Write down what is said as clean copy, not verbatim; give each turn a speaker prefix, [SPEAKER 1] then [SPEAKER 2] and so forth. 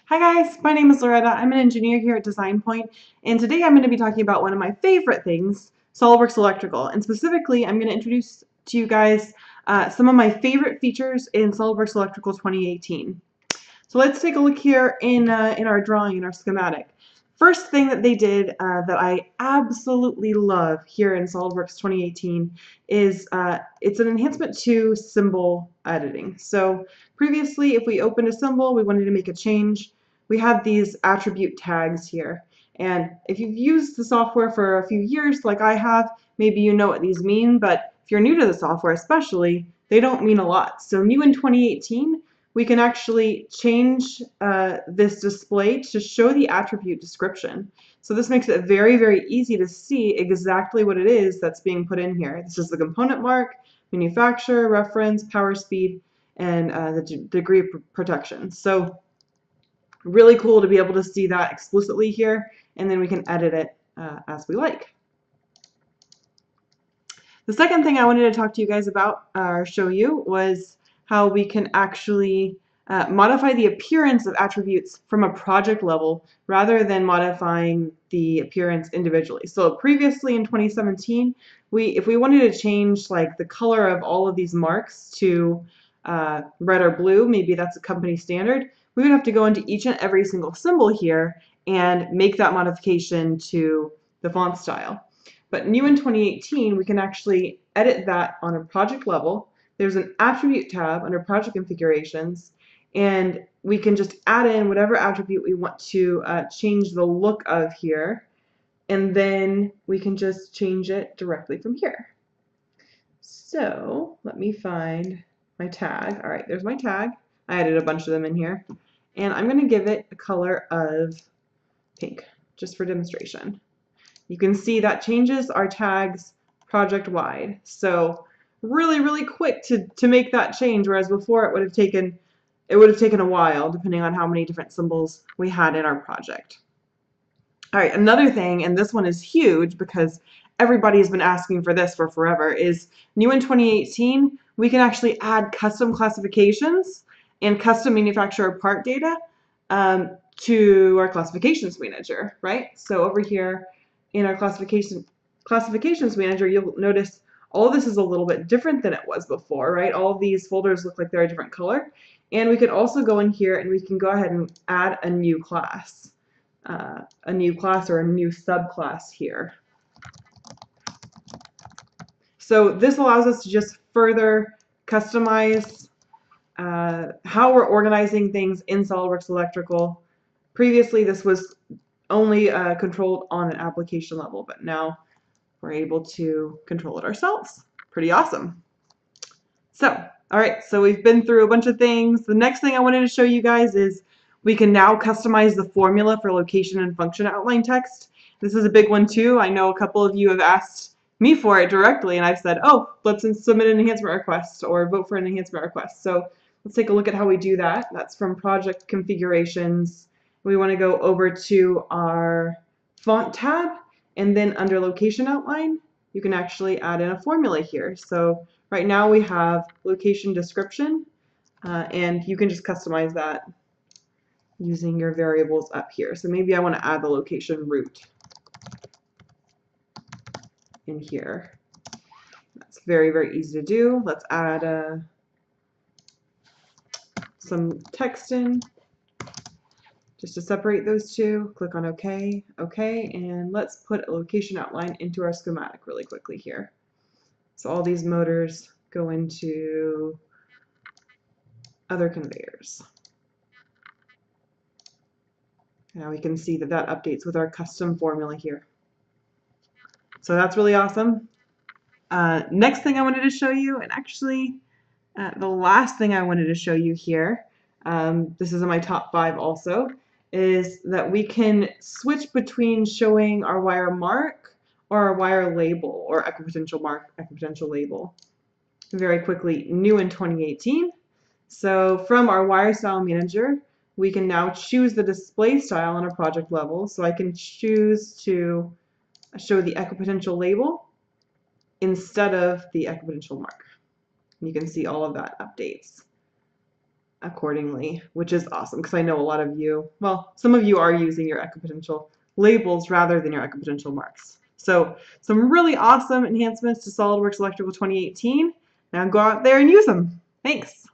[SPEAKER 1] Hi guys, my name is Loretta. I'm an engineer here at DesignPoint, and today I'm going to be talking about one of my favorite things, SOLIDWORKS Electrical. And specifically, I'm going to introduce to you guys some of my favorite features in SOLIDWORKS Electrical 2018. So let's take a look here in our drawing, in our schematic. First thing that they did that I absolutely love here in SOLIDWORKS 2018 is it's an enhancement to symbol editing. So previously, if we opened a symbol, we wanted to make a change, we have these attribute tags here. And if you've used the software for a few years like I have, maybe you know what these mean, but if you're new to the software especially, they don't mean a lot. So new in 2018, we can actually change this display to show the attribute description. So this makes it very, very easy to see exactly what it is that's being put in here. This is the component mark, manufacturer, reference, power speed, and the degree of protection. So really cool to be able to see that explicitly here, and then we can edit it as we like. The second thing I wanted to talk to you guys about or show you was how we can actually modify the appearance of attributes from a project level rather than modifying the appearance individually. So previously in 2017, if we wanted to change like the color of all of these marks to red or blue, maybe that's a company standard, we would have to go into each and every single symbol here and make that modification to the font style. But new in 2018, we can actually edit that on a project level. There's an attribute tab under project configurations, and we can just add in whatever attribute we want to change the look of here, and then we can just change it directly from here. So let me find my tag. All right, there's my tag. I added a bunch of them in here, and I'm going to give it a color of pink just for demonstration. You can see that changes our tags project-wide. So really, really quick to make that change, whereas before it would have taken a while depending on how many different symbols we had in our project. All right, another thing, and this one is huge because everybody's been asking for this for forever, is new in 2018, we can actually add custom classifications and custom manufacturer part data to our classifications manager, right? So over here in our classifications manager, you'll notice all of this is a little bit different than it was before, right? All of these folders look like they're a different color. And we could also go in here and we can go ahead and add a new class or a new subclass here. So this allows us to just further customize how we're organizing things in SOLIDWORKS Electrical. Previously, this was only controlled on an application level, but now we're able to control it ourselves. Pretty awesome. So, all right, so we've been through a bunch of things. The next thing I wanted to show you guys is we can now customize the formula for location and function outline text. This is a big one too. I know a couple of you have asked me for it directly, and I've said, oh, let's submit an enhancement request or vote for an enhancement request. So let's take a look at how we do that. That's from project configurations. We want to go over to our font tab, and then under location outline, you can actually add in a formula here. So right now we have location description, and you can just customize that using your variables up here. So maybe I want to add the location route in here. That's very, very easy to do. Let's add some text in just to separate those two. Click on OK, OK, and let's put a location outline into our schematic really quickly here. So all these motors go into other conveyors. Now we can see that that updates with our custom formula here. So that's really awesome. Next thing I wanted to show you, and actually the last thing I wanted to show you here, this is in my top 5 also, is that we can switch between showing our wire mark or our wire label or equipotential mark, equipotential label very quickly, new in 2018. So from our wire style manager, we can now choose the display style on a project level. So I can choose to show the equipotential label instead of the equipotential mark. And you can see all of that updates. accordingly, which is awesome because I know a lot of you, well, some of you are using your equipotential labels rather than your equipotential marks. So some really awesome enhancements to SOLIDWORKS Electrical 2018. Now go out there and use them. Thanks.